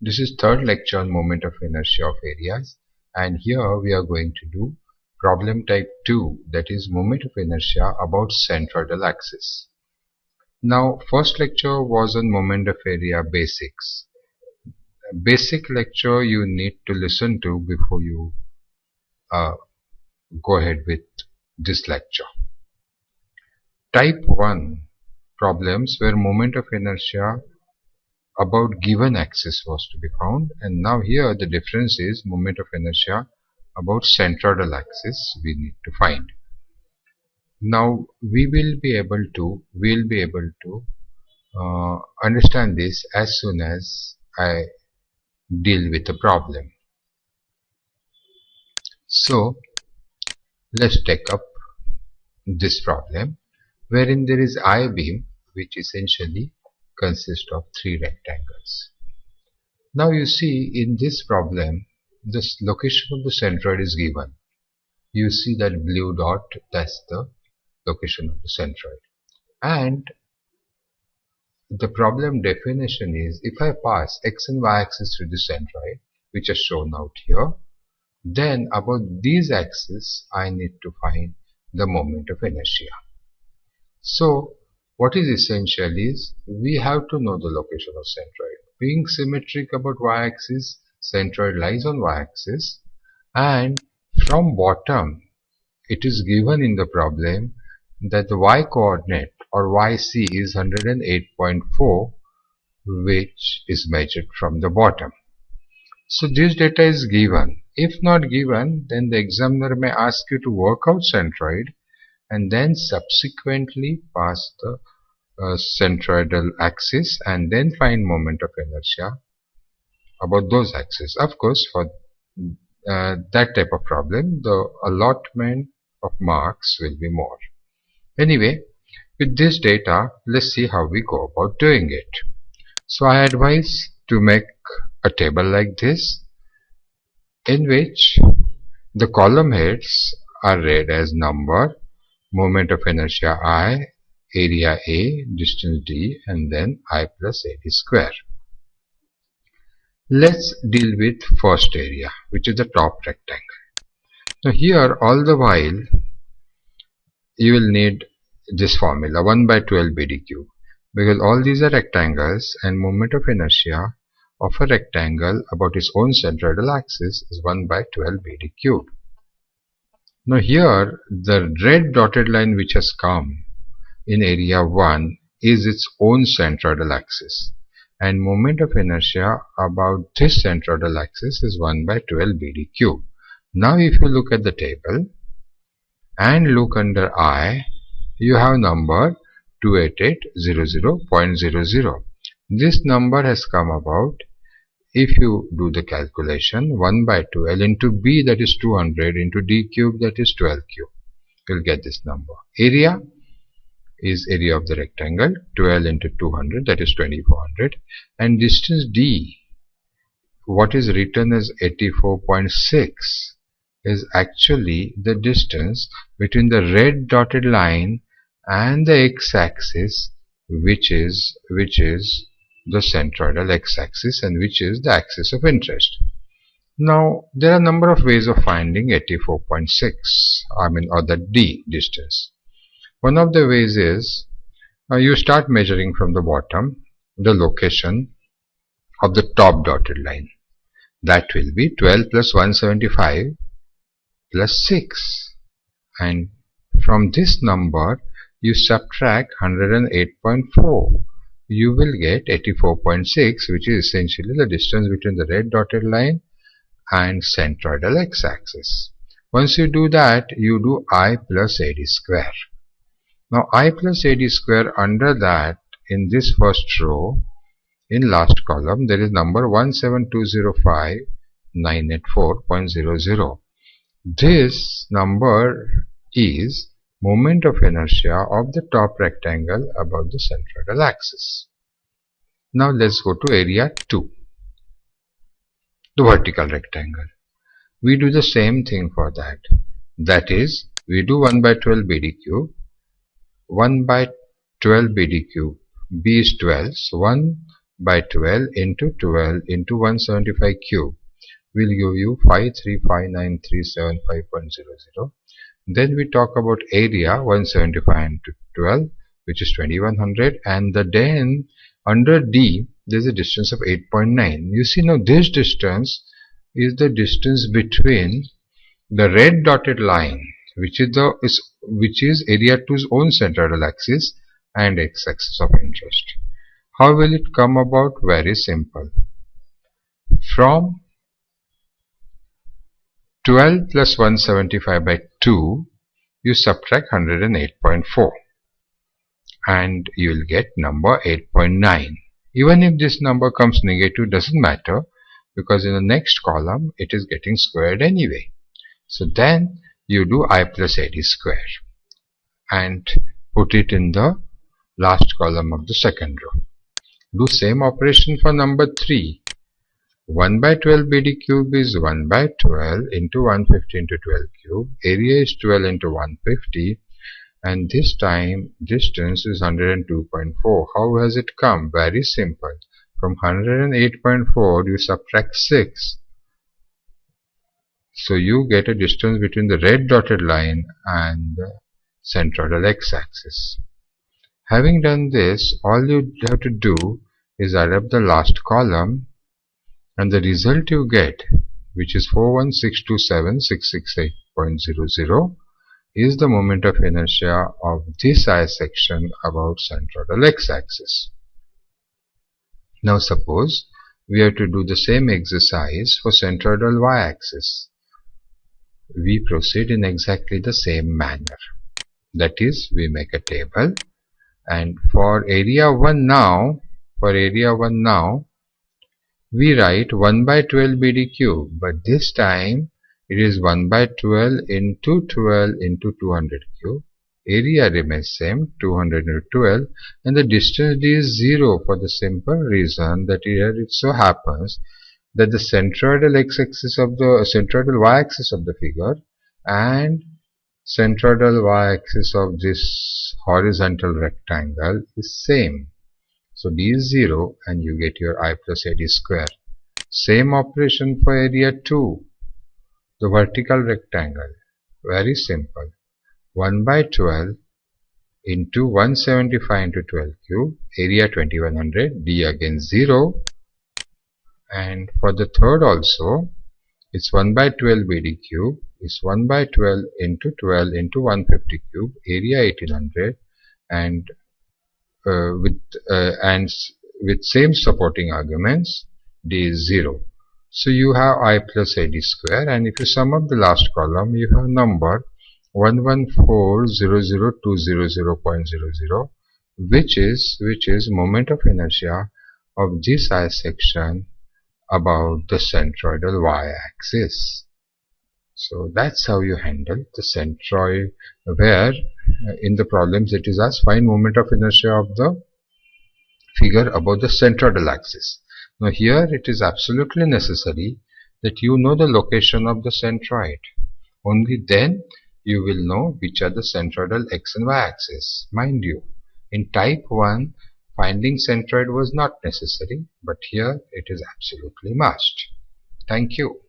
This is third lecture on moment of inertia of areas, and here we are going to do problem type 2, that is moment of inertia about centroidal axis. Now first lecture was on moment of area basics. Basic lecture you need to listen to before you go ahead with this lecture. Type 1 problems where moment of inertia about given axis was to be found, and now here the difference is moment of inertia about centroidal axis we need to find. Now we will be able to understand this as soon as I deal with the problem. So let's take up this problem wherein there is I-beam which essentially consists of three rectangles. Now you see in this problem this location of the centroid is given. You see that blue dot, that's the location of the centroid. And the problem definition is if I pass x and y axis through the centroid, which is shown out here, then about these axes I need to find the moment of inertia. So what is essential is we have to know the location of centroid. Being symmetric about y-axis, centroid lies on y-axis, and from bottom it is given in the problem that the y-coordinate or yc is 108.4, which is measured from the bottom. So this data is given. If not given, then the examiner may ask you to work out centroid and then subsequently pass the centroidal axis and then find moment of inertia about those axes. Of course, for that type of problem, the allotment of marks will be more. Anyway, with this data, let's see how we go about doing it. So I advise to make a table like this, in which the column heads are read as number, moment of inertia I, area A, distance D, and then I plus AD square. Let's deal with first area, which is the top rectangle. Now here all the while you will need this formula 1 by 12 BD cube, because all these are rectangles and moment of inertia of a rectangle about its own centroidal axis is 1 by 12 BD cube. Now here the red dotted line which has come in area 1 is its own centroidal axis, and moment of inertia about this centroidal axis is 1 by 12 BD cube. Now if you look at the table and look under I, you have number 28800.00. This number has come about if you do the calculation 1 by 12 into B, that is 200, into D cube, that is 12 cube. You will get this number. Area is area of the rectangle, 12 into 200, that is 2400, and distance D, what is written as 84.6, is actually the distance between the red dotted line and the x-axis, which is the centroidal x-axis and which is the axis of interest. Now there are a number of ways of finding 84.6, or the D distance. One of the ways is you start measuring from the bottom the location of the top dotted line. That will be 12 plus 175 plus 6, and from this number you subtract 108.4. You will get 84.6, which is essentially the distance between the red dotted line and centroidal x-axis. Once you do that, you do I plus AD square. Now I plus AD square, under that in this first row in last column there is number 17205,984.00. This number is moment of inertia of the top rectangle about the centroidal axis. Now let's go to area 2, the vertical rectangle. We do the same thing for that. That is, we do 1 by 12 BD cube. 1 by 12 BD cube, B is 12, so 1 by 12 into 12 into 175 cube will give you 5359375.00. Then we talk about area 175 into 12, which is 2100, and then under D there is a distance of 8.9. You see, now this distance is the distance between the red dotted line, which is area 2's own centroidal axis, and x-axis of interest. How will it come about? Very simple. From 12 plus 175 by 2, you subtract 108.4 and you will get number 8.9. Even if this number comes negative, doesn't matter, because in the next column it is getting squared anyway. So then you do I plus AD square and put it in the last column of the second row. Do same operation for number 3. 1 by 12 BD cube is 1 by 12 into 150 into 12 cube. Area is 12 into 150, and this time distance is 102.4. How has it come? Very simple. From 108.4 you subtract 6. So you get a distance between the red dotted line and the centroidal x-axis. Having done this, all you have to do is add up the last column, and the result you get, which is 41627,668.00, is the moment of inertia of this I section about centroidal x-axis. Now suppose we have to do the same exercise for centroidal y-axis. We proceed in exactly the same manner. That is, we make a table, and for area 1 now, we write 1 by 12 BD cube, but this time it is 1 by 12 into 12 into 200 cube. Area remains same, 200 into 12, and the distance D is 0 for the simple reason that here it so happens that the centroidal x-axis of the centroidal y-axis of the figure and centroidal y-axis of this horizontal rectangle is same. So D is 0 and you get your I plus AD square. Same operation for area 2, the vertical rectangle. Very simple. 1 by 12 into 175 into 12 cube, area 2100, D again 0. And for the third also, it's 1 by 12 BD cube, is 1 by 12 into 150 cube, area 1800, and with same supporting arguments, D is 0. So you have I plus AD square, and if you sum up the last column, you have number 114,00200.00, which is moment of inertia of this I section about the centroidal y-axis. So that's how you handle the centroid, where in the problems it is asked find moment of inertia of the figure about the centroidal axis. Now here it is absolutely necessary that you know the location of the centroid. Only then you will know which are the centroidal x and y axis. Mind you, in type 1 finding centroid was not necessary, but here it is absolutely must. Thank you.